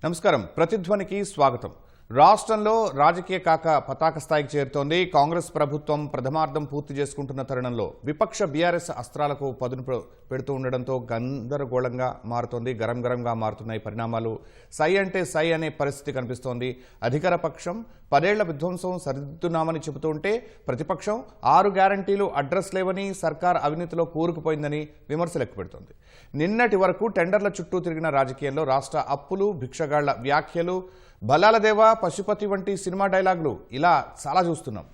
నమస్కారం. ప్రతిధ్వనికి స్వాగతం. రాష్ట్రంలో రాజకీయ కాక పతాక స్థాయికి చేరుతోంది. కాంగ్రెస్ ప్రభుత్వం ప్రథమార్థం పూర్తి చేసుకుంటున్న తరుణంలో విపక్ష బీఆర్ఎస్ అస్త్రాలకు పదును పెడుతూ ఉండడంతో గందరగోళంగా మారుతోంది. గరంగా మారుతున్నాయి పరిణామాలు. సై అంటే సై అనే పరిస్థితి కనిపిస్తోంది. అధికార పక్షం 10 ఏళ్ల విధ్వంసం సరిదిద్దున్నామని చెబుతుంటే ప్రతిపక్షం 6 గ్యారంటీలు అడ్రస్ లేవని, సర్కార్ అవినీతిలో కూరుకుపోయిందని విమర్శలు ఎక్కుపెడుతోంది. నిన్నటి వరకు టెండర్ల చుట్టూ తిరిగిన రాజకీయంలో రాష్ట్ర అప్పులు, భిక్షగాళ్ల వ్యాఖ్యలు, బలాలదేవ, పశుపతి వంటి సినిమా డైలాగులు ఇలా చాలా చూస్తున్నాం.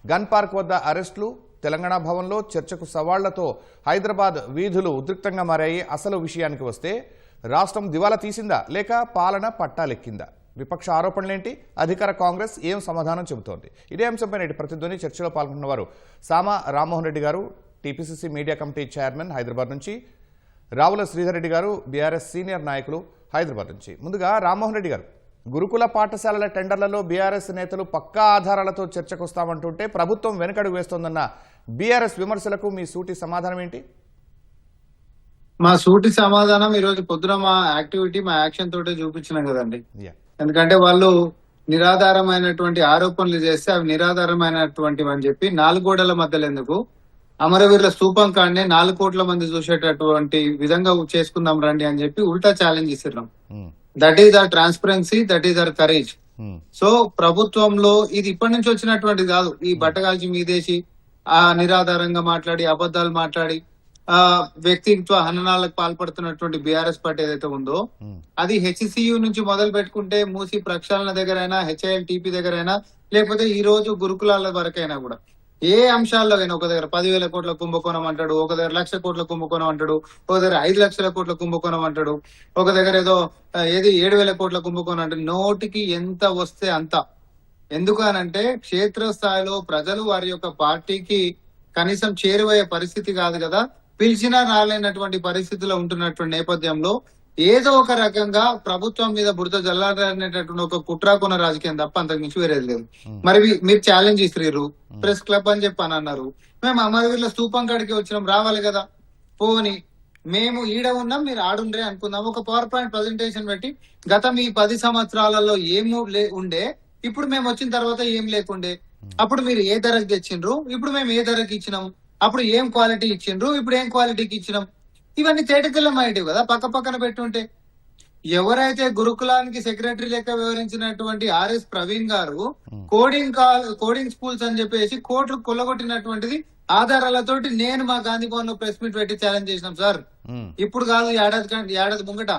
గన్ పార్క్ వద్ద అరెస్టులు, తెలంగాణ భవన్లో చర్చకు సవాళ్లతో హైదరాబాద్ వీధులు ఉద్రిక్తంగా మారాయి. అసలు విషయానికి వస్తే రాష్ట్రం దివాలా తీసిందా లేక పాలన పట్టాలెక్కిందా? విపక్ష ఆరోపణలేంటి? అధికార కాంగ్రెస్ ఏం సమాధానం చెబుతోంది? ఇదే అంశంపై నేటి ప్రతిధ్వని చర్చలో పాల్గొన్న వారు సామా రామ్మోహన్ రెడ్డి గారు, TPCC media committee chairman Hyderabad నుంచి, రావుల శ్రీధర్ రెడ్డి గారు, బీఆర్ఎస్ సీనియర్ నాయకులు హైదరాబాద్ నుంచి. ముందుగా రామ్మోహన్ రెడ్డి గారు, గురుకుల పాఠశాలల టెండర్లలో బీఆర్ఎస్ నేతలు పక్కా ఆధారాలతో చర్చకొస్తామంటుంటే ప్రభుత్వం వెనుకడుగు వేస్తోందన్న బీఆర్ఎస్ విమర్శలకు మీ సూటి సమాధానం ఏంటి? మా సూటి సమాధానం ఈరోజు పొద్దున మా యాక్టివిటీ, మా యాక్షన్ తోటే చూపించినాం కదండి. ఎందుకంటే వాళ్ళు నిరాధారమైనటువంటి ఆరోపణలు చేస్తే అవి నిరాధారమైనటువంటివి అని చెప్పి 4 గోడల మధ్యలో ఎందుకు అమరవీరుల స్తూపం కాడనే 4 కోట్ల మంది చూసేటటువంటి విధంగా చేసుకుందాం రండి అని చెప్పి ఉల్టా ఛాలెంజ్ ఇస్తున్నాం. That is our transparency, that is our courage. So ప్రభుత్వంలో ఇది ఇప్పటి నుంచి వచ్చినటువంటిది కాదు. ఈ బట్టగాల్చి మీదేసి నిరాధారంగా మాట్లాడి, అబద్ధాలు మాట్లాడి, వ్యక్తిత్వ హననాలకు పాల్పడుతున్నటువంటి బీఆర్ఎస్ పార్టీ ఏదైతే ఉందో అది హెచ్సియు నుంచి మొదలు పెట్టుకుంటే మూసి ప్రక్షాళన దగ్గరైనా, హెచ్ఐఎల్ టీపీ దగ్గరైనా, లేకపోతే ఈ రోజు గురుకులాల వరకైనా కూడా ఏ అంశాల్లో అయినా ఒక దగ్గర 10,000 కోట్ల కుంభకోణం అంటాడు, ఒక దగ్గర 1,00,000 కోట్ల కుంభకోణం అంటాడు, ఒక దగ్గర 5 లక్షల కోట్ల కుంభకోణం అంటాడు, ఒక దగ్గర ఏదో 7,000 కోట్ల కుంభకోణం అంటాడు. నోటికి ఎంత వస్తే అంత. ఎందుకు అనంటే క్షేత్రస్థాయిలో ప్రజలు వారి యొక్క పార్టీకి కనీసం చేరువయ్యే పరిస్థితి కాదు కదా, పిలిచినా రాలేనటువంటి పరిస్థితిలో ఉంటున్నటువంటి నేపథ్యంలో ఏదో ఒక రకంగా ప్రభుత్వం మీద బురద జల్లారనేటటువంటి ఒక కుట్రాకున్న రాజకీయం తప్ప అంతకు మించి వేరేది లేదు. మరి మీరు ఛాలెంజ్ ఇస్తారు, ప్రెస్ క్లబ్ అని చెప్పి అని అన్నారు. మేము అమరవీరుల స్తూపం కాడికి వచ్చినాం, రావాలి కదా. పోని మేము ఈడ ఉన్నాం, మీరు ఆడుండ్రే అనుకుందాం. ఒక పవర్ పాయింట్ ప్రజెంటేషన్ పెట్టి గత మీ 10 సంవత్సరాలలో ఏమూ ఉండే, ఇప్పుడు మేము వచ్చిన తర్వాత ఏం లేకుండే, అప్పుడు మీరు ఏ ధరకు తెచ్చిండ్రు, ఇప్పుడు మేము ఏ ధరకి ఇచ్చినాం, అప్పుడు ఏం క్వాలిటీ ఇచ్చిండ్రు, ఇప్పుడు ఏం క్వాలిటీకి ఇచ్చినాం. ఇవన్నీ తేటతెల్లం అయ్యేటివి కదా పక్క పక్కన పెట్టుంటే. ఎవరైతే గురుకులానికి సెక్రటరీ లెక్క వివరించినటువంటి ఆర్ఎస్ ప్రవీణ్ గారు కోడింగ్ స్కూల్స్ అని చెప్పేసి కోట్లు కొల్లగొట్టినటువంటిది ఆధారాలతోటి నేను మా గాంధీ భవన్ లో ప్రెస్ మీట్ పెట్టి ఛాలెంజ్ చేసినాం సార్. ఇప్పుడు కాదు, ఏడాది ముంగట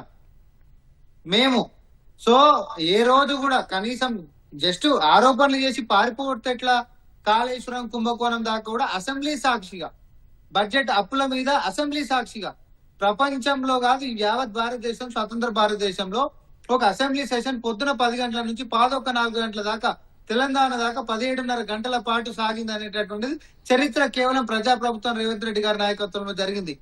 మేము. సో ఏ రోజు కూడా కనీసం జస్ట్ ఆరోపణలు చేసి పారిపోతే ఎట్లా? కాళేశ్వరం కుంభకోణం దాకా కూడా అసెంబ్లీ సాక్షిగా, బడ్జెట్ అప్పుల మీద అసెంబ్లీ సాక్షిగా, ప్రపంచంలో కాదు యావత్ భారతదేశం, స్వతంత్ర భారతదేశంలో ఒక అసెంబ్లీ సెషన్ పొద్దున 10 గంటల నుంచి 4 గంటల దాకా, తెలంగాణ దాకా 17.5 గంటల పాటు సాగింది అనేటటువంటిది చరిత్ర కేవలం ప్రజాప్రభుత్వం రేవంత్ రెడ్డి గారి నాయకత్వంలో జరిగింది.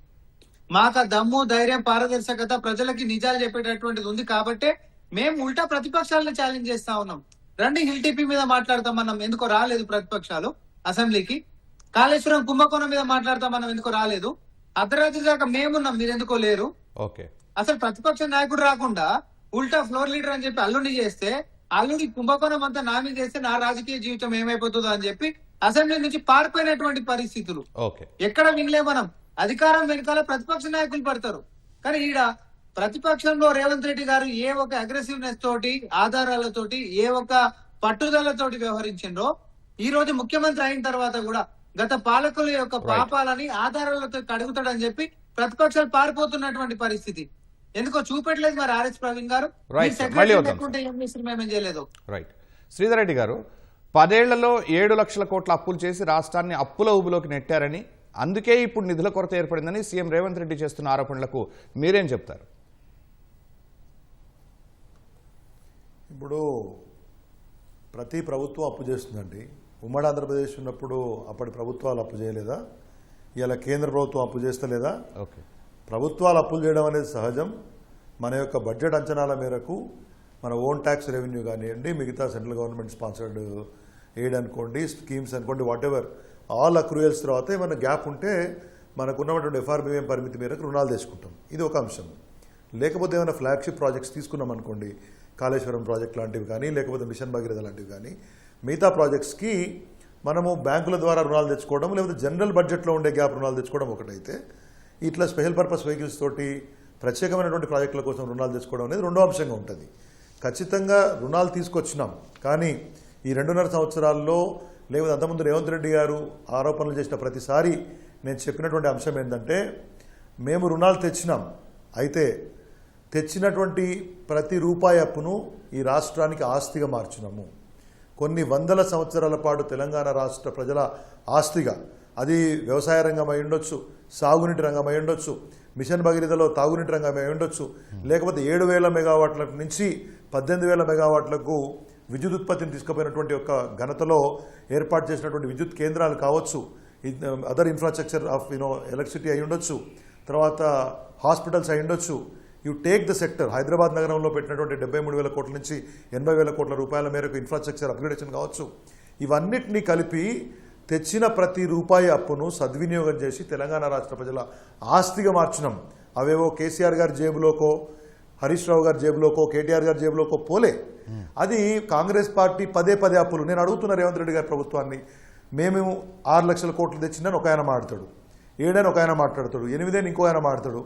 మాకు దమ్ము, ధైర్యం, పారదర్శకత, ప్రజలకి నిజాలు చెప్పేటటువంటిది ఉంది కాబట్టే మేము ఉల్టా ప్రతిపక్షాలను ఛాలెంజ్ చేస్తా ఉన్నాం. రండి హిల్ టీపీ మీద మాట్లాడతామన్నాం, ఎందుకో రాలేదు ప్రతిపక్షాలు అసెంబ్లీకి. కాళేశ్వరం కుంభకోణం మీద మాట్లాడతామన్నాం, ఎందుకో రాలేదు. అర్ధరాత్రి దాకా మేమున్నాం, మీరు ఎందుకో లేరు. అసలు ప్రతిపక్ష నాయకుడు రాకుండా ఉల్టా ఫ్లోర్ లీడర్ అని చెప్పి అల్లుడిని చేస్తే, అల్లుడి కుంభకోణం అంతా నా మీద చేస్తే నా రాజకీయ జీవితం ఏమైపోతుందో అని చెప్పి అసెంబ్లీ నుంచి పారిపోయినటువంటి పరిస్థితులు ఎక్కడ వినలే మనం. అధికారం వెనకాల ప్రతిపక్ష నాయకులు పడతారు. కానీ ఈడ ప్రతిపక్షంలో రేవంత్ రెడ్డి గారు ఏ ఒక అగ్రెసివ్నెస్ తోటి, ఆధారాలతోటి, ఏ ఒక పట్టుదలతోటి వ్యవహరించిండ్రో, ఈ రోజు ముఖ్యమంత్రి అయిన తర్వాత కూడా గత పాలకుల యొక్క పాపాలని ఆధారాలతో కడుగుతాడని చెప్పి ప్రతిపక్షాలు పారిపోతున్నటువంటి పరిస్థితి ఎందుకో చూపెట్టలేదు మరి ఆర్ఎస్ ప్రవీణ్ గారు. మేమేం చేయలేదు. రైట్. శ్రీధర్ రెడ్డి గారు, 10 ఏళ్లలో 7 లక్షల కోట్ల అప్పులు చేసి రాష్ట్రాన్ని అప్పుల ఊబిలోకి నెట్టారని, అందుకే ఇప్పుడు నిధుల కొరత ఏర్పడిందని సీఎం రేవంత్ రెడ్డి చేస్తున్న ఆరోపణలకు మీరేం చెప్తారు? ఇప్పుడు ప్రతి ప్రభుత్వం అప్పు చేస్తుందండి. ఉమ్మడి ఆంధ్రప్రదేశ్ ఉన్నప్పుడు అప్పటి ప్రభుత్వాలు అప్పు చేయలేదా? ఇలా కేంద్ర ప్రభుత్వం అప్పు చేస్తలేదా? ప్రభుత్వాలు అప్పులు చేయడం అనేది సహజం. మన యొక్క బడ్జెట్ అంచనాల మేరకు మన ఓన్ ట్యాక్స్ రెవెన్యూ కానివ్వండి, మిగతా సెంట్రల్ గవర్నమెంట్ స్పాన్సర్డ్ ఎయిడ్ అనుకోండి, స్కీమ్స్ అనుకోండి, వాట్ ఎవర్ ఆల్ అక్రూయల్స్ తర్వాత ఏమైనా గ్యాప్ ఉంటే మనకున్నటువంటి ఎఫ్ఆర్బిఎం పరిమితి మేరకు రుణాలు తెచ్చుకుంటాం. ఇది ఒక అంశం. లేకపోతే ఏమైనా ఫ్లాగ్షిప్ ప్రాజెక్ట్స్ తీసుకున్నాం అనుకోండి, కాళేశ్వరం ప్రాజెక్ట్ లాంటివి కానీ లేకపోతే మిషన్ భగీరథ లాంటివి కానీ మిగతా ప్రాజెక్ట్స్కి మనము బ్యాంకుల ద్వారా రుణాలు తెచ్చుకోవడం లేకపోతే జనరల్ బడ్జెట్లో ఉండే గ్యాప్ రుణాలు తెచ్చుకోవడం ఒకటైతే ఇట్లా స్పెషల్ పర్పస్ వెహికల్స్ తోటి ప్రత్యేకమైనటువంటి ప్రాజెక్టుల కోసం రుణాలు తెచ్చుకోవడం అనేది రెండో అంశంగా ఉంటుంది. ఖచ్చితంగా రుణాలు తీసుకొచ్చినాం, కానీ ఈ 2.5 సంవత్సరాల్లో లేకపోతే అంతకుముందు రేవంత్ రెడ్డి గారు ఆరోపణలు చేసిన ప్రతిసారి నేను చెప్పినటువంటి అంశం ఏంటంటే మేము రుణాలు తెచ్చినాం, అయితే తెచ్చినటువంటి ప్రతి రూపాయి అప్పును ఈ రాష్ట్రానికి ఆస్తిగా మార్చినాము. కొన్ని వందల సంవత్సరాల పాటు తెలంగాణ రాష్ట్ర ప్రజల ఆస్తిగా, అది వ్యవసాయ రంగం అయి ఉండొచ్చు, సాగునీటి రంగం అయి ఉండొచ్చు, మిషన్ భగీరథలో తాగునీటి రంగం అయి ఉండొచ్చు, లేకపోతే 7,000 మెగావాట్ల నుంచి 18,000 మెగావాట్లకు విద్యుత్ ఉత్పత్తిని తీసుకుపోయినటువంటి ఒక ఘనతలో ఏర్పాటు చేసినటువంటి విద్యుత్ కేంద్రాలు కావచ్చు, అదర్ ఇన్ఫ్రాస్ట్రక్చర్ ఆఫ్ ఎలక్ట్రిసిటీ అయి ఉండొచ్చు, తర్వాత హాస్పిటల్స్ అయి ఉండొచ్చు. You take the sector. Hyderabad నగరంలో పెట్టినటువంటి 73,000 కోట్ల నుంచి 80,000 కోట్ల రూపాయల మేరకు ఇన్ఫ్రాస్ట్రక్చర్ అప్గ్రేడేషన్ కావచ్చు. ఇవన్నిటినీ కలిపి తెచ్చిన ప్రతి రూపాయి అప్పును సద్వినియోగం చేసి తెలంగాణ రాష్ట్ర ప్రజల ఆస్తిగా మార్చినాం. అవేవో కేసీఆర్ గారి జేబులోకో, హరీష్ రావు గారి జేబులోకో, కేటీఆర్ గారి జేబులోకో పోలే. అది కాంగ్రెస్ పార్టీ పదే పదే అప్పులు. నేను అడుగుతున్న రేవంత్ రెడ్డి గారి ప్రభుత్వాన్ని, మేము 6 లక్షల కోట్లు తెచ్చిందని ఒక ఆయన మాట్లాడతాడు, 7 అని ఒక ఆయన మాట్లాడతాడు, 8 అని ఇంకో ఆయన మాట్లాడతాడు.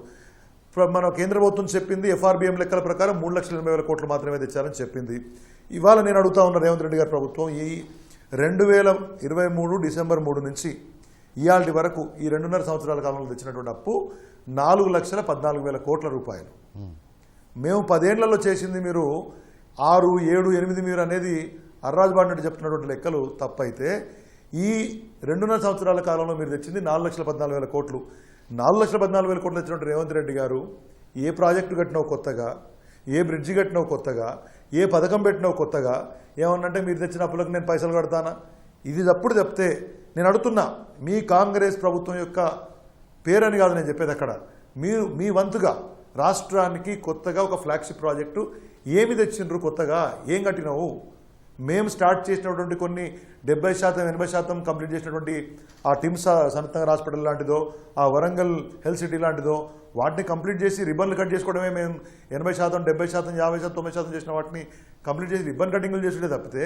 మన కేంద్ర ప్రభుత్వం చెప్పింది ఎఫ్ఆర్బిఎం లెక్కల ప్రకారం 3,80,000 కోట్లు మాత్రమే తెచ్చారని చెప్పింది. ఇవాళ నేను అడుగుతా ఉన్న రేవంత్ రెడ్డి గారి ప్రభుత్వం ఈ 2023 డిసెంబర్ 3 నుంచి ఇవాళ వరకు ఈ 2.5 సంవత్సరాల కాలంలో తెచ్చినటువంటి అప్పు 4,14,000 కోట్ల రూపాయలు. మేము 10 ఏళ్లలో చేసింది మీరు 6, 7, 8 మీరు అనేది అర్రాజ్ బాండ్ చెప్తున్నటువంటి లెక్కలు తప్పైతే ఈ 2.5 సంవత్సరాల కాలంలో మీరు తెచ్చింది 4,14,000 కోట్లు. 4,14,000 కోట్లు తెచ్చినట్టు రేవంత్ రెడ్డి గారు ఏ ప్రాజెక్టు కట్టినావు కొత్తగా, ఏ బ్రిడ్జి కట్టినావు కొత్తగా, ఏ పథకం పెట్టినావు కొత్తగా, ఏమన్నంటే మీరు తెచ్చిన అప్పులకు నేను పైసలు కడతానా, ఇది తప్పుడు చెప్తే నేను అడుగుతున్నా. మీ కాంగ్రెస్ ప్రభుత్వం యొక్క పేరని కాదు నేను చెప్పేది, అక్కడ మీరు మీ వంతుగా రాష్ట్రానికి కొత్తగా ఒక ఫ్లాగ్షిప్ ప్రాజెక్టు ఏమి తెచ్చిండ్రు, కొత్తగా ఏం కట్టినావు? మేము స్టార్ట్ చేసినటువంటి కొన్ని 70%, 80% కంప్లీట్ చేసినటువంటి ఆ టిమ్స్ సనత్నగర్ హాస్పిటల్ లాంటిదో, ఆ వరంగల్ హెల్త్ సిటీ లాంటిదో, వాటిని కంప్లీట్ చేసి రిబ్బన్లు కట్ చేసుకోవడమే. మేము 80%, 70%, 50%, 90% చేసిన వాటిని కంప్లీట్ చేసి రిబ్బన్ కటింగ్లు చేసుకుంటే తప్పితే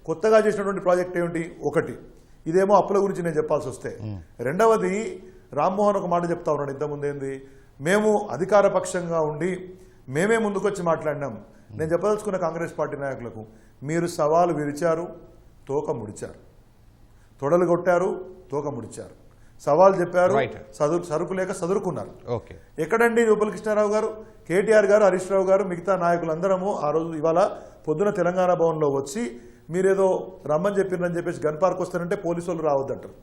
కొత్తగా చేసినటువంటి ప్రాజెక్ట్ ఏమిటి? ఒకటి ఇదేమో అప్పుల గురించి నేను చెప్పాల్సి వస్తే, రెండవది రామ్మోహన్ ఒక మాట చెప్తా ఉన్నాడు ఇంతకుముందు, ఏంది మేము అధికార పక్షంగా ఉండి మేమే ముందుకొచ్చి మాట్లాడినాం. నేను చెప్పదలుచుకున్న కాంగ్రెస్ పార్టీ నాయకులకు, మీరు సవాలు విరిచారు, తోక ముడిచారు, తొడలు కొట్టారు, తోక ముడిచారు, సవాల్ చెప్పారు, సరుకు లేక సదురుకున్నారు. ఎక్కడండి రూపల్ కృష్ణారావు గారు, కేటీఆర్ గారు, హరీష్ రావు గారు, మిగతా నాయకులందరము ఆ రోజు ఇవాళ పొద్దున తెలంగాణ భవన్లో వచ్చి మీరేదో రమ్మని చెప్పిరని చెప్పేసి గన్ పార్క్ వస్తారంటే పోలీసు వాళ్ళు రావద్దంటారు.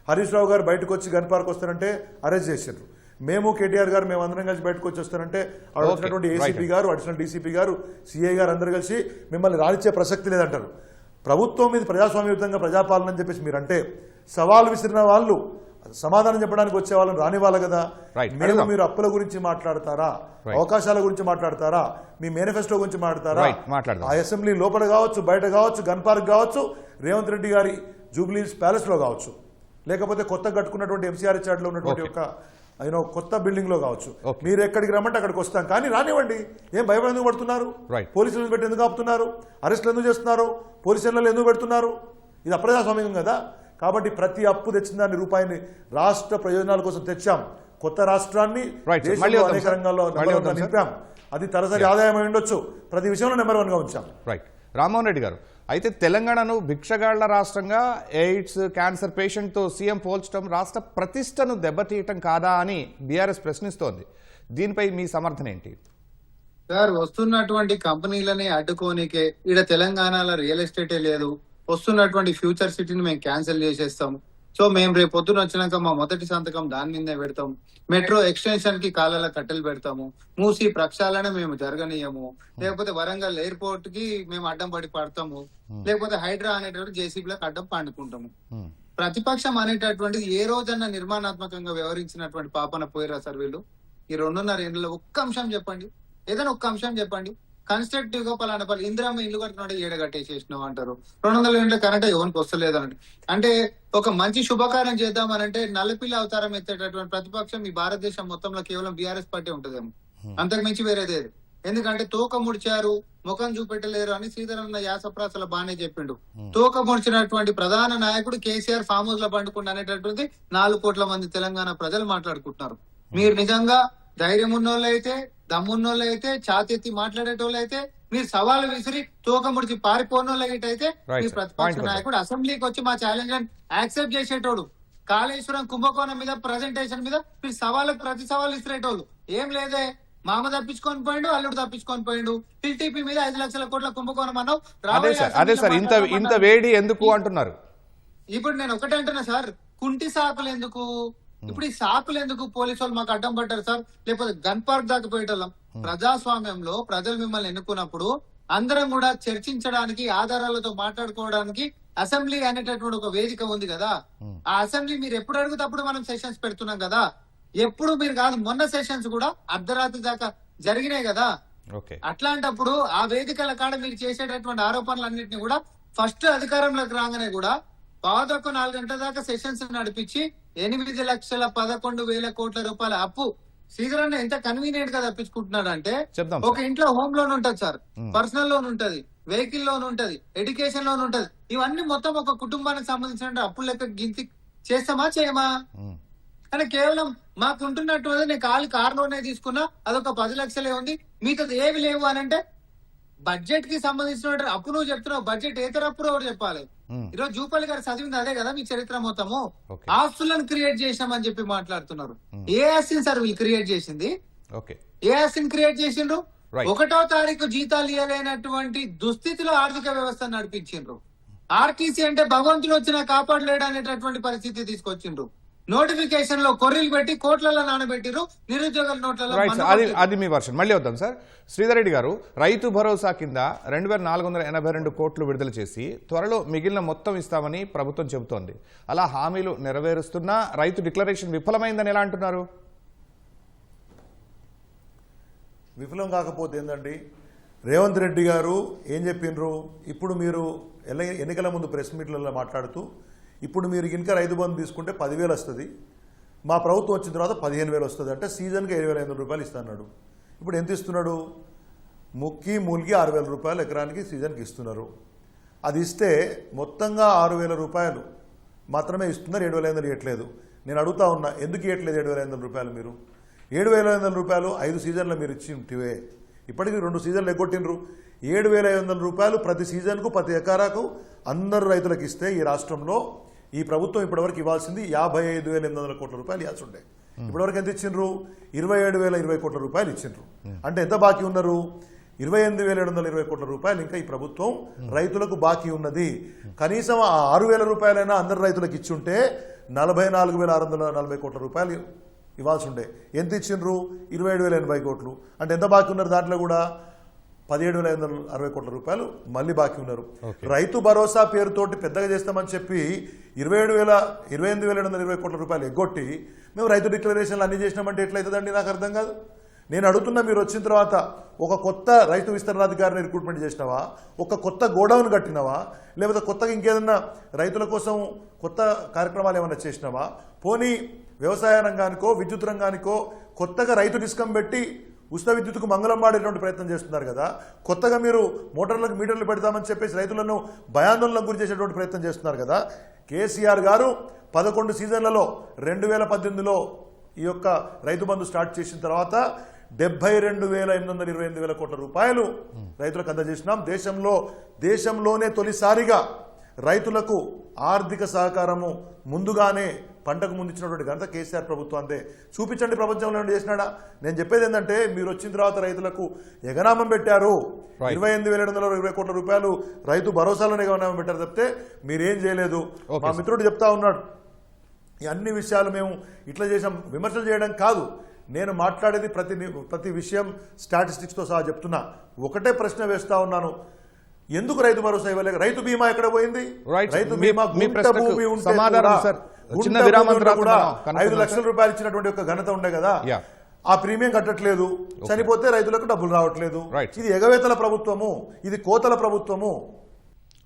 హరీష్ రావు గారు బయటకు వచ్చి గన్ పార్క్ వస్తారంటే అరెస్ట్ చేశారు. మేము కేటీఆర్ గారు మేము అందరం కలిసి బయటకు వచ్చి వస్తారంటే అక్కడ వచ్చినటువంటి ఏసీపీ గారు, అడిషనల్ డీసీపీ గారు, సిఐ గారు అందరూ కలిసి మిమ్మల్ని రానిచ్చే ప్రసక్తి లేదంటారు. ప్రభుత్వం మీద ప్రజాస్వామ్యయుతంగా ప్రజాపాలన అని చెప్పేసి మీరంటే సవాల్ విసిరిన వాళ్ళు సమాధానం చెప్పడానికి వచ్చే వాళ్ళని రానివ్వాలి కదా. మీరు అప్పుల గురించి మాట్లాడతారా, అవకాశాల గురించి మాట్లాడతారా, మీ మేనిఫెస్టో గురించి మాట్లాడతారా? ఆ అసెంబ్లీ లోపల కావచ్చు, బయట కావచ్చు, గన్ పార్క్ కావచ్చు, రేవంత్ రెడ్డి గారి జూబ్లీస్ ప్యాలెస్ లో కావచ్చు, లేకపోతే కొత్త కట్టుకున్నటువంటి ఎంసీఆర్ చార్ట్ లో ఉన్నటువంటి ఒక కొత్త బిల్డింగ్ లో కావచ్చు, మీరు ఎక్కడికి రమ్మంటే అక్కడికి వస్తాం. కానీ రానివ్వండి. ఏం భయం ఎందుకు పడుతున్నారు? పోలీసులను పెట్టి ఎందుకు ఆపుతున్నారు? అరెస్టులు ఎందుకు చేస్తున్నారు? పోలీసులలో ఎందుకు పెడుతున్నారు? ఇది అప్రజాస్వామ్యం కదా. కాబట్టి ప్రతి అప్పు తెచ్చిన దాని రూపాయిని రాష్ట్ర ప్రయోజనాల కోసం తెచ్చాం. కొత్త రాష్ట్రాన్ని దేశంలో అనేక రంగాల్లో నింపాం. అది తలసరి ఆదాయం అయి ఉండొచ్చు, ప్రతి విషయంలో నెంబర్ 1గా ఉంచాం. రామ్మోహన్ రెడ్డి గారు, అయితే తెలంగాణను భిక్షగాళ్ల రాష్ట్రంగా ఎయిడ్స్, క్యాన్సర్ పేషెంట్తో సీఎం పోల్చడం రాష్ట్ర ప్రతిష్టను దెబ్బతీయటం కాదా అని బీఆర్ఎస్ ప్రశ్నిస్తోంది. దీనిపై మీ సమర్థన ఏంటి? సార్, వస్తున్నటువంటి కంపెనీలని అడ్డుకోనికే ఈడ తెలంగాణలో రియల్ ఎస్టేటే లేదు. వస్తున్నటువంటి ఫ్యూచర్ సిటీని మేము క్యాన్సిల్ చేసేస్తాం. సో మేము రేపు పొద్దున వచ్చినాక మా మొదటి సంతకం దాని మీదే పెడతాం. మెట్రో ఎక్స్టెన్షన్ కి కాలాల కట్టెలు పెడతాము. మూసి ప్రక్షాళన మేము జరగనీయము. లేకపోతే వరంగల్ ఎయిర్పోర్ట్ కి మేము అడ్డం పడి పడతాము. లేకపోతే హైడ్రా అనేటువంటి జేసీబీలకు అడ్డం పండుకుంటాము. ప్రతిపక్షం అనేటటువంటిది ఏ రోజన్నా నిర్మాణాత్మకంగా వ్యవహరించినటువంటి పాపన పోయిరా సార్ వీళ్ళు? ఈ 2.5 ఏళ్లలో ఒక్క అంశం చెప్పండి, ఏదైనా ఒక్క అంశం చెప్పండి. కన్స్ట్రక్టివ్ గా పలానా ఇందిరామ్మ ఇల్లు కట్టినట్టు ఏడ కట్టేసేసినావు అంటారు. 200 గంటల కరెంట్ ఎవరికి వస్తలేదండి. అంటే ఒక మంచి శుభకార్యం చేద్దామనంటే నల్లపిల్ల అవతారం ఎత్తేటటువంటి ప్రతిపక్షం ఈ భారతదేశం మొత్తంలో కేవలం బీఆర్ఎస్ పార్టీ ఉంటుందేమో, అంతకు మించి వేరేదేది. ఎందుకంటే తోక ముడిచారు ముఖం చూపెట్టలేరు అని శ్రీధరన్న యాసప్రాసల బానే చెప్పిండు. తోక ముడిచినటువంటి ప్రధాన నాయకుడు కేసీఆర్ ఫామ్ హౌస్ లో పండుకుండా అనేటటువంటి 4 కోట్ల మంది తెలంగాణ ప్రజలు మాట్లాడుకుంటున్నారు. మీరు నిజంగా ధైర్యం ఉన్నోళ్ళైతే, దమ్మున్నోళ్ళైతే, ఛాతెత్తి మాట్లాడేటోళ్ళైతే, మీరు సవాలు విసిరి తోక ముడిచి పారిపోనోళ్ళైతే మీ ప్రతిపక్ష నాయకుడు అసెంబ్లీకి వచ్చి మా ఛాలెంజ్ యాక్సెప్ట్ చేసేటోడు. కాళేశ్వరం కుంభకోణం మీద ప్రజెంటేషన్ మీద మీరు సవాళ్ళకు ప్రతి సవాలు ఇసిరేటోళ్ళు. ఏం లేదే, మామ తప్పించుకొని పోయిండు, అల్లుడు తప్పించుకొని పోయిండు. టీటీపీ మీద 5 లక్షల కోట్ల కుంభకోణం అన్నావు. అదే సార్ ఇంత వేడి ఎందుకు అంటున్నారు? ఇప్పుడు నేను ఒకటే అంటున్నా సార్, కుంటి సాకులు ఎందుకు? ఇప్పుడు ఈ సాకులు ఎందుకు? పోలీసు వాళ్ళు మాకు అడ్డం పడ్డారు సార్, లేకపోతే గన్ పార్క్ దాకా పోయేటోళ్ళం. ప్రజాస్వామ్యంలో ప్రజలు మిమ్మల్ని ఎన్నుకున్నప్పుడు అందరం కూడా చర్చించడానికి, ఆధారాలతో మాట్లాడుకోవడానికి అసెంబ్లీ అనేటటువంటి ఒక వేదిక ఉంది కదా. ఆ అసెంబ్లీ మీరు ఎప్పుడు అడుగుతప్పుడు మనం సెషన్స్ పెడుతున్నాం కదా. ఎప్పుడు మీరు కాదు, మొన్న సెషన్స్ కూడా అర్ధరాత్రి దాకా జరిగినాయి కదా. అట్లాంటప్పుడు ఆ వేదికల కాడ మీరు చేసేటటువంటి ఆరోపణలన్నింటినీ కూడా ఫస్ట్ అధికారంలోకి రాగానే కూడా 4 గంటల దాకా సెషన్స్ నడిపించి 8,11,000 కోట్ల రూపాయల అప్పు శ్రీధరన్న ఎంత కన్వీనియంట్ గా తప్పించుకుంటున్నాడు అంటే, ఒక ఇంట్లో హోమ్ లోన్ ఉంటది సార్, పర్సనల్ లోన్ ఉంటది, వెహికల్ లోన్ ఉంటది, ఎడ్యుకేషన్ లోన్ ఉంటది. ఇవన్నీ మొత్తం ఒక కుటుంబానికి సంబంధించిన అప్పుల లెక్క గింతి చేస్తామా చేయమా? కానీ కేవలం మాకుంటున్నట్టు నేను కారు లోనే తీసుకున్నా, అదొక 10 లక్షలే ఉంది, మీతో ఏవి లేవు అని అంటే బడ్జెట్ కి సంబంధించిన అప్పు నువ్వు చెప్తున్నావు. బడ్జెట్ ఏ తరప్పుడు ఎవరు చెప్పాలి? ఈరోజు జూపల్లి గారు చదివింది అదే కదా మీ చరిత్ర మొత్తము. ఆస్తులను క్రియేట్ చేసినామని చెప్పి మాట్లాడుతున్నారు. ఏ ఆస్తిని సార్ వీళ్ళు క్రియేట్ చేసింది? ఏ ఆస్తిని క్రియేట్ చేసిండ్రు? 1వ తారీఖు జీతాలు ఇవ్వలేనటువంటి దుస్థితిలో ఆర్థిక వ్యవస్థ నడిపించిండ్రు. ఆర్టీసీ అంటే భగవంతుడు వచ్చినా కాపాడలేడు అనేటటువంటి పరిస్థితి తీసుకొచ్చిండ్రు. నోటిఫికేషన్ లో కొర్రీలు పెట్టి కోట్లలో నానబెట్టిరు, నిరుద్యోగుల నోట్లలో. అది మీ వర్షన్. మళ్ళీ వద్దాం సార్. శ్రీధర్ రెడ్డి గారు, రైతు భరోసా కింద 2,482 కోట్లు విడుదల చేసి త్వరలో మిగిలిన మొత్తం ఇస్తామని ప్రభుత్వం చెబుతోంది. అలా హామీలు నెరవేరుస్తున్నా రైతు డిక్లరేషన్ విఫలమైందని ఎలా అంటున్నారు? విఫలం కాకపోతే ఏందండి, రేవంత్ రెడ్డి గారు ఏం చెప్పిండ్రు? ఇప్పుడు మీరు ఎన్నికల ముందు ప్రెస్ మీట్లలో మాట్లాడుతూ, ఇప్పుడు మీరు ఇంకా రైతు బంధు తీసుకుంటే 10,000 వస్తుంది, మా ప్రభుత్వం వచ్చిన తర్వాత 15,000 వస్తుంది అంటే సీజన్కి 7,500 రూపాయలు ఇస్తున్నాడు. ఇప్పుడు ఎంత ఇస్తున్నాడు? మూలిగి 6,000 రూపాయలు ఎకరానికి సీజన్కి ఇస్తున్నారు. అది ఇస్తే మొత్తంగా 6,000 రూపాయలు మాత్రమే ఇస్తున్నారు, 7,500 ఇవ్వట్లేదు. నేను అడుగుతా ఉన్నా, ఎందుకు ఇవ్వట్లేదు 7,500 రూపాయలు? మీరు 7,500 రూపాయలు 5 సీజన్లు మీరు ఇచ్చింటివే, ఇప్పటికీ 2 సీజన్లు ఎగ్గొట్టినరు. 7,500 రూపాయలు ప్రతి సీజన్కు ప్రతి ఎకరాకు అందరు రైతులకు ఇస్తే ఈ రాష్ట్రంలో ఈ ప్రభుత్వం ఇప్పటివరకు ఇవ్వాల్సింది 55,800 కోట్ల రూపాయలు ఇవ్వాల్సి ఉండే. ఇప్పటివరకు ఎంత ఇచ్చిండ్రు? 27,020 కోట్ల రూపాయలు ఇచ్చిండ్రు. అంటే ఎంత బాకీ ఉన్నారు? 28,720 కోట్ల రూపాయలు ఇంకా ఈ ప్రభుత్వం రైతులకు బాకీ ఉన్నది. కనీసం ఆ 6,000 రూపాయలైనా అందరు రైతులకు ఇచ్చుంటే 44,640 కోట్ల రూపాయలు ఇవ్వాల్సి ఉండే. ఎంత ఇచ్చిండ్రు? 27,080 కోట్లు. అంటే ఎంత బాకీ ఉన్నారు? దాంట్లో కూడా 17,560 కోట్ల రూపాయలు మళ్ళీ బాకీ ఉన్నారు. రైతు భరోసా పేరుతోటి పెద్దగా చేస్తామని చెప్పి 28,720 కోట్ల రూపాయలు ఎగ్గొట్టి మేము రైతు డిక్లరేషన్లు అన్ని చేసినామంటే ఎట్లయితుందండి? నాకు అర్థం కాదు. నేను అడుగుతున్నా, మీరు వచ్చిన తర్వాత ఒక కొత్త రైతు విస్తరణాధికారిని రిక్రూట్మెంట్ చేసినావా? ఒక కొత్త గోడౌన్ కట్టినావా? లేకపోతే కొత్తగా ఇంకేదన్నా రైతుల కోసం కొత్త కార్యక్రమాలు ఏమైనా చేసినావా? పోనీ వ్యవసాయ రంగానికో విద్యుత్ రంగానికో కొత్తగా రైతు డిస్కం పెట్టి ఉచిత విద్యుత్కు మంగళం పాడేటువంటి ప్రయత్నం చేస్తున్నారు కదా. కొత్తగా మీరు మోటార్లకు మీటర్లు పెడతామని చెప్పేసి రైతులను భయాందోళనకు గురి చేసేటువంటి ప్రయత్నం చేస్తున్నారు కదా. కేసీఆర్ గారు 11 సీజన్లలో 2018లో ఈ యొక్క రైతు బంధు స్టార్ట్ చేసిన తర్వాత 72,828 కోట్ల రూపాయలు రైతులకు అందజేసినాం. దేశంలోనే తొలిసారిగా రైతులకు ఆర్థిక సహకారము ముందుగానే పంటకు ముందు ఇచ్చినటువంటి ఘనత కేసీఆర్ ప్రభుత్వం. అంతే. చూపించండి ప్రపంచంలో చేసినాడా? నేను చెప్పేది ఏంటంటే, మీరు వచ్చిన తర్వాత రైతులకు ఎగనామం పెట్టారు. 28,720 కోట్ల రూపాయలు రైతు భరోసాలోనే ఎగనామం పెట్టారు తప్పితే మీరేం చేయలేదు. మా మిత్రుడు చెప్తా ఉన్నాడు, ఈ అన్ని విషయాలు మేము ఇట్లా చేసాం, విమర్శలు చేయడం కాదు. నేను మాట్లాడేది ప్రతి విషయం స్టాటిస్టిక్స్తో సహా చెప్తున్నా. ఒకటే ప్రశ్న వేస్తా ఉన్నాను, ఎందుకు రైతు భరోసా ఇవ్వలేక? రైతు బీమా ఎక్కడ పోయింది? రైతు బీమా భూమి ఉంటే 5 లక్షల రూపాయలు ఇచ్చినటువంటి ఒక ఘనత ఉండే కదా. ఆ ప్రీమియం కట్టట్లేదు, చనిపోతే రైతులకు డబ్బులు రావట్లేదు. ఇది ఎగవేతల ప్రభుత్వము, ఇది కోతల ప్రభుత్వము.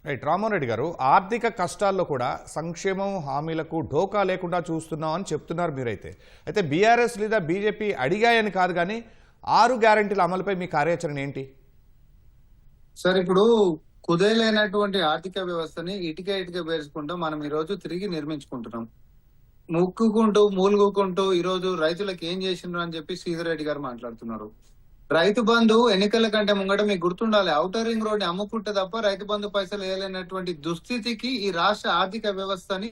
రైట్. రామ్మోహన్ రెడ్డి గారు, ఆర్థిక కష్టాల్లో కూడా సంక్షేమం హామీలకు ఢోకా లేకుండా చూస్తున్నాం అని చెప్తున్నారు మీరైతే. అయితే బీఆర్ఎస్ లేదా బీజేపీ అడిగాయని కాదు, కానీ 6 గ్యారెంటీల అమలుపై మీ కార్యాచరణ ఏంటి? సార్ ఇప్పుడు కుదేలైనటువంటి ఆర్థిక వ్యవస్థని ఇటుక పేర్చుకుంటూ మనం ఈ రోజు తిరిగి నిర్మించుకుంటున్నాం. మూలుగుకుంటూ ఈ రోజు రైతులకు ఏం చేసిండ్రు అని చెప్పి శ్రీధర్ రెడ్డి గారు మాట్లాడుతున్నారు. రైతు బంధు ఎన్నికల కంటే ముంగట మీకు గుర్తుండాలి, ఔటర్ రింగ్ రోడ్ అమ్ముకుంటే తప్ప రైతు బంధు పైసలు వేయలేనటువంటి దుస్థితికి ఈ రాష్ట్ర ఆర్థిక వ్యవస్థని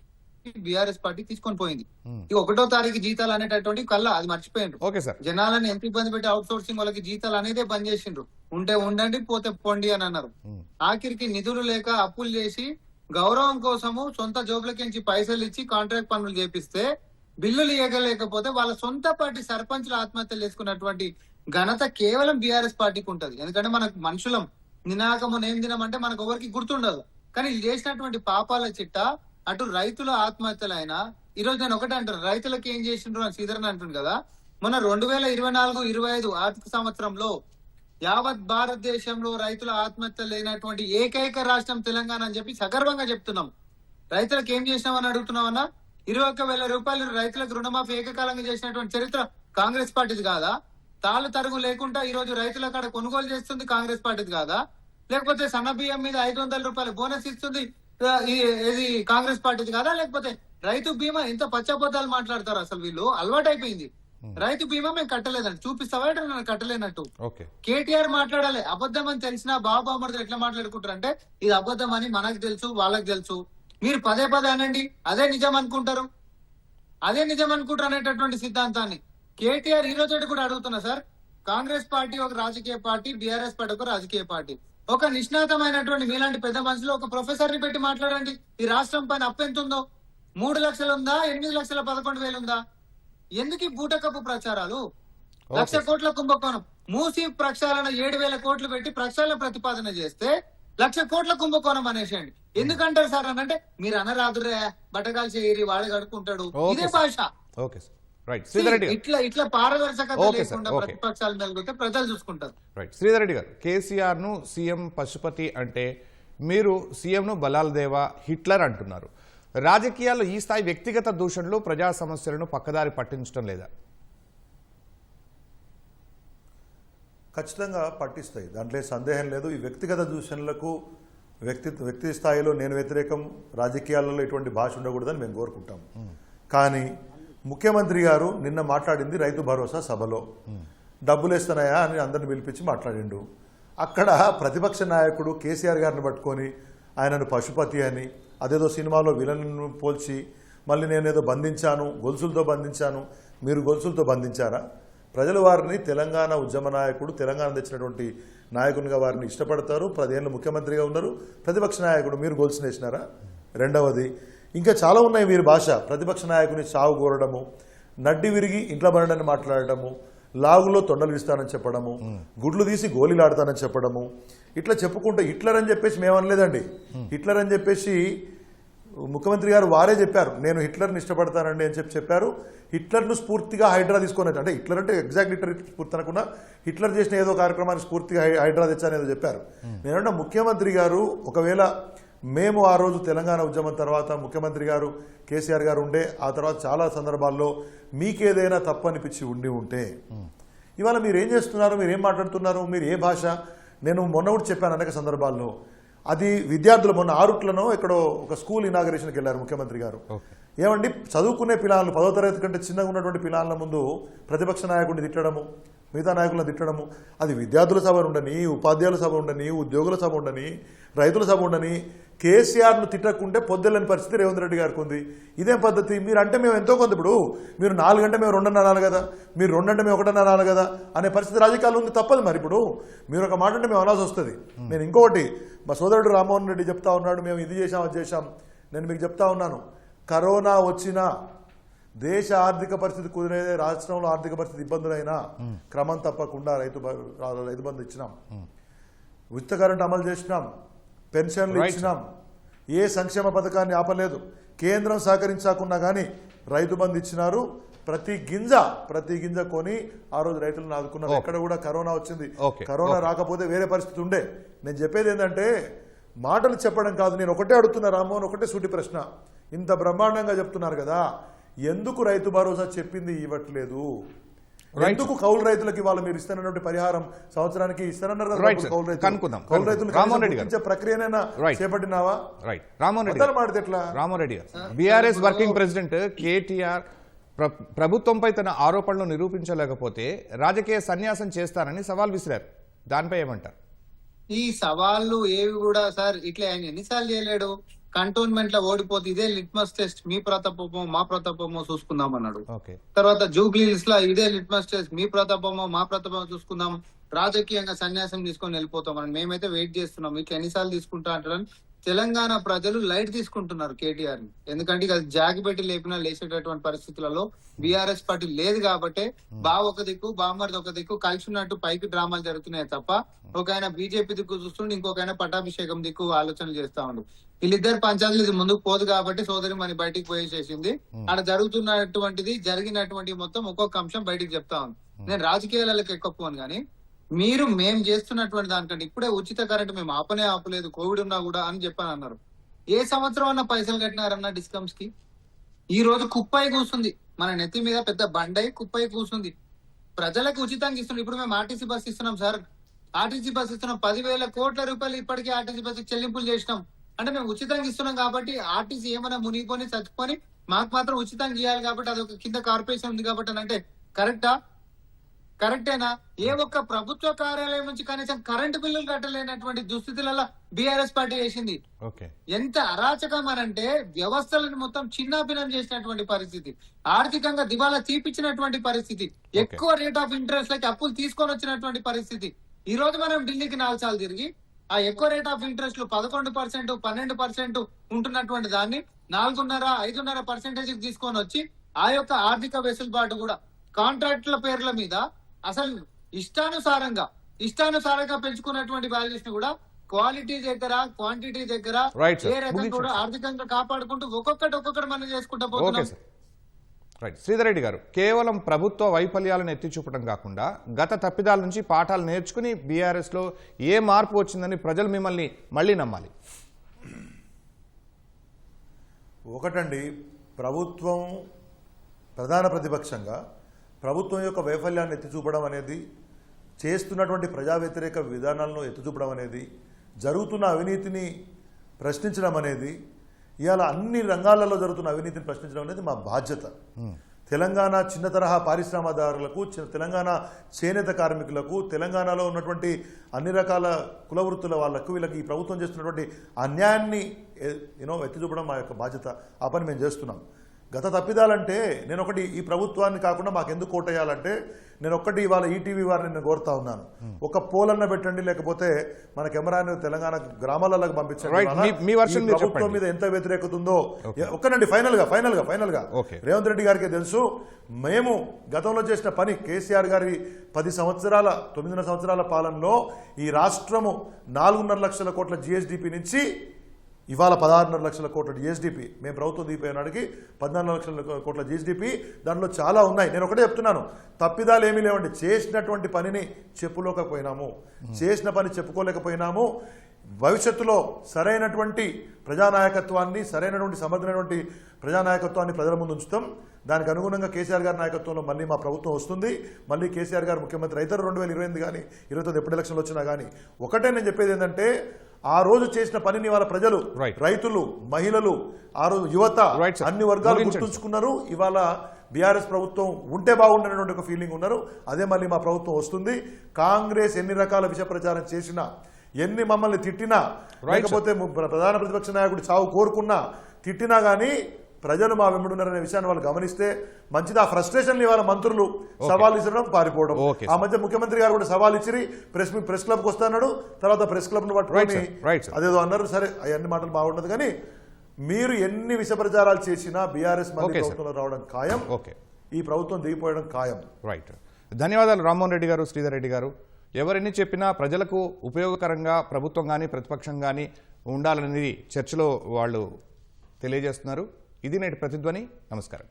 బీఆర్ఎస్ పార్టీ తీసుకొని పోయింది. ఈ 1వ తారీఖు జీతాలు అనేటటువంటి అది మర్చిపోయిండ్రు. జనాలని ఎంత ఇబ్బంది పెట్టి అవుట్ సోర్సింగ్ వాళ్ళకి జీతాలు అనేదే బంద్ చేసిండ్రు. ఉంటే ఉండండి, పోతే పొండి అని అన్నారు. ఆఖరికి నిధులు లేక అప్పులు చేసి గౌరవం కోసము సొంత జోబులకించి పైసలు ఇచ్చి కాంట్రాక్ట్ పనులు చేపిస్తే బిల్లులు ఇవ్వలేకపోతే వాళ్ళ సొంత పార్టీ సర్పంచులు ఆత్మహత్యలు చేసుకున్నటువంటి ఘనత కేవలం బీఆర్ఎస్ పార్టీకి ఉంటది. ఎందుకంటే మనకు మనుషులం, నినాకము నేం దినం మనకు ఎవరికి గుర్తుండదు. కానీ వీళ్ళు చేసినటువంటి పాపాల చిట్ట అటు రైతుల ఆత్మహత్యలైనా ఈ రోజు నేను ఒకటే అంటాను, రైతులకు ఏం చేసిండ్రు అని శ్రీధరన్ అంటుంది కదా. మొన్న 2024-25 ఆర్థిక సంవత్సరంలో యావత్ భారతదేశంలో రైతుల ఆత్మహత్యలు లేనటువంటి ఏకైక రాష్ట్రం తెలంగాణ అని చెప్పి సగర్వంగా చెప్తున్నాం. రైతులకు ఏం చేసినామని అడుగుతున్నామన్నా, 21,000 రూపాయలు రైతులకు రుణమాఫీ ఏకకాలంగా చేసినటువంటి చరిత్ర కాంగ్రెస్ పార్టీది కాదా? తాళ్ళు తరుగు లేకుండా ఈ రోజు రైతుల కాడ కొనుగోలు చేస్తుంది కాంగ్రెస్ పార్టీది కాదా? లేకపోతే సన్న బియ్యం మీద 500 రూపాయలు బోనస్ ఇస్తుంది ఇది కాంగ్రెస్ పార్టీది కాదా? లేకపోతే రైతు బీమా ఎంత పచ్చబద్దాలు మాట్లాడతారు అసలు వీళ్ళు, అలవాటు అయిపోయింది. రైతు బీమా మేము కట్టలేదండి, చూపిస్తావా నన్ను కట్టలేనట్టు. కేటీఆర్ మాట్లాడాలి, అబద్ధం అని తెలిసినా బాబు అమర్దలు ఎట్లా మాట్లాడుకుంటారు అంటే ఇది అబద్ధం అని మనకు తెలుసు వాళ్ళకి తెలుసు. మీరు పదే అనండి, అదే నిజం అనుకుంటారు, అదే నిజం అనుకుంటారు అనేటటువంటి సిద్ధాంతాన్ని కేటీఆర్ ఈ రోజు కూడా అడుగుతున్నా సార్. కాంగ్రెస్ పార్టీ ఒక రాజకీయ పార్టీ, బీఆర్ఎస్ పార్టీ ఒక రాజకీయ పార్టీ. ఒక నిష్ణాతమైనటువంటి మీలాంటి పెద్ద మనుషులు ఒక ప్రొఫెసర్ ని పెట్టి మాట్లాడండి, ఈ రాష్ట్రం పైన అప్పు ఎంత ఉందో, 3 లక్షలు ఉందా, 8,11,000 ఉందా? ఎందుకు ఈ బూటకప్పు ప్రచారాలు? 1,00,000 కోట్ల కుంభకోణం, మూసి ప్రక్షాళన 7,000 కోట్లు పెట్టి ప్రక్షాళన ప్రతిపాదన చేస్తే 1,00,000 కోట్ల కుంభకోణం అనేసేయండి. ఎందుకంటారు సార్ అని అంటే మీరు అనరాదురే, బట్టగాలు చేయరి, వాడు కడుక్కుంటాడు, ఇదే భాష. ఇట్లా పారదర్శకత లేకుండా ప్రతిపక్షాలు మెలుగుతే ప్రజలు చూసుకుంటారు. శ్రీధర్ రెడ్డి గారు, కేసీఆర్ ను సీఎం పశుపతి అంటే మీరు సీఎం ను బలాల్ దేవా, హిట్లర్ అంటున్నారు. రాజకీయాల్లో ఈ స్థాయి వ్యక్తిగత దూషణలు ప్రజా సమస్యలను పక్కదారి పట్టించడం లేదా? ఖచ్చితంగా పట్టిస్తాయి, దాంట్లో సందేహం లేదు. ఈ వ్యక్తిగత దూషణలకు వ్యక్తి స్థాయిలో నేను వ్యతిరేకం, రాజకీయాలలో ఎటువంటి భాష ఉండకూడదని మేము కోరుకుంటాం. కానీ ముఖ్యమంత్రి గారు నిన్న మాట్లాడింది రైతు భరోసా సభలో, డబ్బులు ఇస్తున్నాయా అని అందరిని పిలిపించి మాట్లాడిండు. అక్కడ ప్రతిపక్ష నాయకుడు కేసీఆర్ గారిని పట్టుకొని ఆయనను పశుపతి అని, అదేదో సినిమాలో విలన్ను పోల్చి మళ్ళీ నేనేదో బంధించాను, గొలుసులతో బంధించాను, మీరు గొలుసులతో బంధించారా? ప్రజలు వారిని తెలంగాణ ఉద్యమ నాయకుడు, తెలంగాణ తెచ్చినటువంటి నాయకునిగా వారిని ఇష్టపడతారు. 10 ఏళ్ళు ముఖ్యమంత్రిగా ఉన్నారు, ప్రతిపక్ష నాయకుడు, మీరు గొలుసును వేసినారా? రెండవది, ఇంకా చాలా ఉన్నాయి వీరి భాష. ప్రతిపక్ష నాయకుని చావు కోరడము, నడ్డి విరిగి ఇంట్లో బండని మాట్లాడటము, లాగులో తొండలు ఇస్తానని చెప్పడము, గుడ్లు తీసి గోళీలాడతానని చెప్పడము, ఇట్లా చెప్పుకుంటే హిట్లర్ అని చెప్పేసి మేమనలేదండి. హిట్లర్ అని చెప్పేసి ముఖ్యమంత్రి గారు వారే చెప్పారు, నేను హిట్లర్ని ఇష్టపడతానండి అని చెప్పారు. హిట్లర్ను స్ఫూర్తిగా హైడ్రా తీసుకొని, అంటే హిట్లర్ అంటే ఎగ్జాక్ట్ హిట్లర్ స్ఫూర్తి అనకుండా హిట్లర్ చేసిన ఏదో కార్యక్రమాన్ని స్ఫూర్తిగా హైడ్రా తెచ్చాను ఏదో చెప్పారు. నేనంటే ముఖ్యమంత్రి గారు ఒకవేళ మేము ఆ రోజు తెలంగాణ ఉద్యమం తర్వాత ముఖ్యమంత్రి గారు కేసీఆర్ గారు ఉండే, ఆ తర్వాత చాలా సందర్భాల్లో మీకేదైనా తప్పు అనిపించి ఉంటే ఇవాళ మీరు ఏం చేస్తున్నారు, మీరు ఏం మాట్లాడుతున్నారు, మీరు ఏ భాష? నేను మొన్న కూడా చెప్పాను అనేక సందర్భాల్లో, అది విద్యార్థులు మొన్న ఆరుట్లను ఎక్కడో ఒక స్కూల్ ఇనాగరేషన్కి వెళ్ళారు ముఖ్యమంత్రి గారు. ఏమండి, చదువుకునే పిల్లలు 10వ తరగతి కంటే చిన్నగా ఉన్నటువంటి పిల్లల ముందు ప్రతిపక్ష నాయకుడిని తిట్టడము, మిగతా నాయకులను తిట్టడము, అది విద్యార్థుల సభ ఉండని, ఉపాధ్యాయుల సభ ఉండని, ఉద్యోగుల సభ ఉండని, రైతుల సభ ఉండని, కేసీఆర్ను తిట్టకుంటే పొద్దులేని పరిస్థితి రేవంత్ రెడ్డి గారికి ఉంది. ఇదేం పద్ధతి? మీరు అంటే మేము ఎంతో కొంత, ఇప్పుడు మీరు 4 అంటే మేము 2.5 అనాలి కదా, మీరు 2 అంటే మేము 1.5 అనాలి కదా అనే పరిస్థితి రాజకీయాలు ఉంది. తప్పదు మరి. ఇప్పుడు మీరు ఒక మాట అంటే మేము అనాల్సి వస్తుంది. నేను ఇంకొకటి, మా సోదరుడు రామ్మోహన్ రెడ్డి చెప్తా ఉన్నాడు, మేము ఇది చేశాం అది చేశాం. నేను మీకు చెప్తా ఉన్నాను, కరోనా వచ్చినా, దేశ ఆర్థిక పరిస్థితి కుదిరే, రాష్ట్రంలో ఆర్థిక పరిస్థితి ఇబ్బందులైనా క్రమం తప్పకుండా రైతు బంధు ఇచ్చినాం, ఉచిత కరెంట్ అమలు చేసినాం, పెన్షన్లు ఇచ్చినాం, ఏ సంక్షేమ పథకాన్ని ఆపలేదు. కేంద్రం సహకరించకున్నా కానీ రైతు బంధు ఇచ్చినారు. ప్రతి గింజ కొని ఆ రోజు రైతులను ఆదుకున్నారు. ఎక్కడ కూడా కరోనా వచ్చింది, కరోనా రాకపోతే వేరే పరిస్థితి ఉండే. నేను చెప్పేది ఏంటంటే, మాటలు చెప్పడం కాదు, నేను ఒకటే అడుగుతున్నా రామ్మోహన్, ఒకటే సూటి ప్రశ్న. ఇంత బ్రహ్మాండంగా చెప్తున్నారు కదా, ఎందుకు రైతు భరోసా చెప్పింది ఇవ్వట్లేదు? ఎందుకు కౌలు రైతులకి వాళ్ళు మీరు ఇస్తున్నటువంటి పరిహారం సంవత్సరానికి ఇస్తారన్నారు కదా, Right, sir. కౌలు రైతులు. కనుక్కుందాం. కౌలు రైతులు రామ్మోహన్ రెడ్డి గారు. గుర్తించే ప్రక్రియనైనా Right. చేపట్టినావా? రైట్ రామ్మోహన్ రెడ్డి మొదలు మాడితే ఎట్లా? రామ్మోహన్ రెడ్డి గారు బీఆర్ఎస్ వర్కింగ్ ప్రెసిడెంట్ కేటీఆర్ ప్రభుత్వంపై తన ఆరోపణలు నిరూపించలేకపోతే రాజకీయ సన్యాసం చేస్తారని సవాల్ విసిరారు. దానిపై ఏమంటారు? ఈ సవాళ్లు ఏవి కూడా సార్ ఇట్లా ఆయన ఎన్నిసార్లు చేయలేడు. కంటోన్మెంట్ లో ఓడిపోతే ఇదే లిట్మస్ టెస్ట్, మీ ప్రతాపమో మా ప్రతాపమో చూసుకుందాం అన్నాడు. ఓకే తర్వాత జూబ్లీహిల్స్ లో ఇదే లిట్మస్ టెస్ట్, మీ ప్రతాపమో మా ప్రతాపమో చూసుకుందాం, రాజకీయంగా సన్యాసం తీసుకొని వెళ్ళిపోతాం అని మేమైతే వెయిట్ చేస్తున్నాం. ఇట్లా ఎన్నిసార్లు తీసుకుంటా అంటారని తెలంగాణ ప్రజలు లైట్ తీసుకుంటున్నారు కేటీఆర్ ని. ఎందుకంటే ఇక జాగి పెట్టి లేపినా లేచేటటువంటి పరిస్థితులలో బీఆర్ఎస్ పార్టీ లేదు కాబట్టి బావ ఒక దిక్కు బామ్మర్ది ఒక దిక్కు కలిసి ఉన్నట్టు పైకి డ్రామాలు జరుగుతున్నాయి తప్ప ఒక ఆయన బీజేపీ దిక్కు చూస్తుండే ఇంకొక ఆయన పట్టాభిషేకం దిక్కు ఆలోచనలు చేస్తా ఉండు. వీళ్ళిద్దరు పంచాయతీలు ఇది ముందుకు పోదు కాబట్టి సోదరి మన బయటికి పోయేసేసింది. అక్కడ జరుగుతున్నటువంటిది జరిగినటువంటి మొత్తం ఒక్కొక్క అంశం బయటికి చెప్తా ఉంది. నేను రాజకీయాలకు ఎక్కపోను కానీ మేము చేస్తున్నటువంటి దానికంటే ఇప్పుడే ఉచిత కరెంట్ మేము ఆపలేదు కోవిడ్ ఉన్నా కూడా అని చెప్పని అన్నారు. ఏ సంవత్సరం అన్న పైసలు కట్టినారన్న డిస్కమ్స్ కి? ఈ రోజు కుప్పై కూర్చుంది మన నెత్తి మీద, పెద్ద బండై కుప్పై కూర్చుంది. ప్రజలకు ఉచితంగా ఇస్తున్నాం. ఇప్పుడు మేము ఆర్టీసీ బస్ ఇస్తున్నాం సార్, ఆర్టీసీ బస్ ఇస్తున్నాం. 10,000 కోట్ల రూపాయలు ఇప్పటికే ఆర్టీసీ బస్ చెల్లింపులు చేసినాం. అంటే మేము ఉచితంగా ఇస్తున్నాం కాబట్టి ఆర్టీసీ ఏమైనా మునిగిపోని చచ్చిపోని మాకు మాత్రం ఉచితంగా చేయాలి కాబట్టి అది ఒక కింద కార్పొరేషన్ ఉంది కాబట్టి అని అంటే కరెక్టేనా? ఏ ఒక్క ప్రభుత్వ కార్యాలయం నుంచి కనీసం కరెంటు బిల్లులు కట్టలేనటువంటి దుస్థితులలో బీఆర్ఎస్ పార్టీ చేసింది. ఎంత అరాచకం అనంటే వ్యవస్థలను మొత్తం చిన్నాభిన్నం చేసినటువంటి పరిస్థితి, ఆర్థికంగా దివాలా తీపిచ్చినటువంటి పరిస్థితి, ఎక్కువ రేట్ ఆఫ్ ఇంట్రెస్ట్ లకి అప్పులు తీసుకొని వచ్చినటువంటి పరిస్థితి. ఈ రోజు మనం ఢిల్లీకి 4 సార్లు తిరిగి ఆ ఎక్కువ రేట్ ఆఫ్ ఇంట్రెస్ట్ 11%, 12% ఉంటున్నటువంటి దాన్ని 4.5% తీసుకొని వచ్చి ఆ యొక్క ఆర్థిక వెసులుబాటు కూడా కాంట్రాక్టుల పేర్ల మీద అసలు ఇష్టానుసారంగా పెంచుకున్నటువంటి వాల్యూస్ ని కూడా క్వాలిటీ దగ్గర క్వాంటిటీ దగ్గర ఏ రకంగా కూడా ఆర్థికంగా కాపాడుకుంటూ ఒక్కొక్కటి మనం చేసుకుంటూ పోతున్నాం. రైట్ శ్రీధర్ రెడ్డి గారు, కేవలం ప్రభుత్వ వైఫల్యాలను ఎత్తి చూపడం కాకుండా గత తప్పిదాల నుంచి పాఠాలు నేర్చుకుని బీఆర్ఎస్ లో ఏ మార్పు వచ్చిందని ప్రజలు మిమ్మల్ని మళ్ళీ నమ్మాలి? ఒకటండి, ప్రభుత్వం ప్రధాన ప్రతిపక్షంగా ప్రభుత్వం యొక్క వైఫల్యాన్ని ఎత్తి చూపడం అనేది, చేస్తున్నటువంటి ప్రజా వ్యతిరేక విధానాలను ఎత్తి చూపడం అనేది, జరుగుతున్న అవినీతిని ప్రశ్నించడం అనేది, ఇవాళ అన్ని రంగాలలో జరుగుతున్న అవినీతిని ప్రశ్నించడం అనేది మా బాధ్యత. తెలంగాణ చిన్న తరహా పారిశ్రామదారులకు, తెలంగాణ చేనేత కార్మికులకు, తెలంగాణలో ఉన్నటువంటి అన్ని రకాల కుల వృత్తుల వాళ్ళకు, వీళ్ళకి ఈ ప్రభుత్వం చేస్తున్నటువంటి అన్యాయాన్ని ఎత్తి చూపడం మా యొక్క బాధ్యత. ఆ పని మేము చేస్తున్నాం. గత తప్పిదాలంటే నేను ఒకటి, ఈ ప్రభుత్వాన్ని కాకుండా మాకు ఎందుకు కోటేయాలంటే నేను ఒక్కటి ఇవాళ ఈటీవీ వారిని నేను కోరుతా ఉన్నాను, ఒక పోలన్న పెట్టండి, లేకపోతే మన కెమెరాని తెలంగాణ గ్రామాలకు పంపించండి. ప్రభుత్వం మీద ఎంత వ్యతిరేకత ఉందో ఒక్కనండి. ఫైనల్ గా రేవంత్ రెడ్డి గారికి తెలుసు, మేము గతంలో చేసిన పని, కేసీఆర్ గారి 9 సంవత్సరాల పాలనలో ఈ రాష్ట్రము 4.5 లక్షల కోట్ల జిఎస్డిపి నుంచి ఇవాళ 16.5 లక్షల కోట్ల జిఎస్డిపి, మేము ప్రభుత్వం దిగిపోయిన నాటికి 14 లక్షల కోట్ల జిఎస్డిపి. దాంట్లో చాలా ఉన్నాయి. నేను ఒకటే చెప్తున్నాను, తప్పిదాలు ఏమీ లేవండి. చేసినటువంటి పనిని చెప్పుకోలేకపోయినాము. భవిష్యత్తులో సరైనటువంటి ప్రజానాయకత్వాన్ని, సమర్థమైనటువంటి ప్రజానాయకత్వాన్ని ప్రజల ముందు ఉంచుతాం. దానికి అనుగుణంగా కేసీఆర్ గారి నాయకత్వంలో మళ్ళీ మా ప్రభుత్వం వస్తుంది. మళ్ళీ కేసీఆర్ గారు ముఖ్యమంత్రి అవుతారు. 2028 కానీ 2029 ఎప్పుడు ఎలక్షన్లు వచ్చినా కానీ. ఒకటే నేను చెప్పేది ఏంటంటే, ఆ రోజు చేసిన పనిని వాళ్ళ ప్రజలు, రైతులు, మహిళలు, ఆ రోజు యువత, అన్ని వర్గాలు గుర్తుంచుకున్నారు. ఇవాళ బీఆర్ఎస్ ప్రభుత్వం ఉంటే బాగుండేటువంటి ఒక ఫీలింగ్ ఉన్నారు. అదే మళ్ళీ మా ప్రభుత్వం వస్తుంది. కాంగ్రెస్ ఎన్ని రకాల విష ప్రచారం చేసినా, ఎన్ని మమ్మల్ని తిట్టినా, లేకపోతే ప్రధాన ప్రతిపక్ష నాయకుడు చావు కోరుకున్నా, తిట్టినా కానీ ప్రజలు మా వెంబడున్నారనే విషయాన్ని వాళ్ళు గమనిస్తే మంచిది. ఆ ఫ్రస్ట్రేషన్ ఇవాళ మంత్రులు సవాల్ ఇచ్చడం, పారిపోవడం. ఆ మధ్య ముఖ్యమంత్రి గారు కూడా సవాల్ ఇచ్చి ప్రెస్ క్లబ్ కు వస్తున్నాడు. తర్వాత ప్రెస్ క్లబ్ ను పట్టుకొని అదేదో అన్నారు. సరే, అవన్నీ మాటలు బాగుండదు కానీ మీరు ఎన్ని విష ప్రచారాలు చేసినా బీఆర్ఎస్ మళ్ళీ ప్రభుత్వంలో రావడం ఖాయం. ఈ ప్రభుత్వం దిగిపోయడం ఖాయం. రైట్, ధన్యవాదాలు రామ్మోహన్ రెడ్డి గారు, శ్రీధర్ రెడ్డి గారు. ఎవరెన్ని చెప్పినా ప్రజలకు ఉపయోగకరంగా ప్రభుత్వం కానీ ప్రతిపక్షం కానీ ఉండాలనేది చర్చలో వాళ్ళు తెలియజేస్తున్నారు. ఇది నేటి ప్రతిధ్వని. నమస్కారం.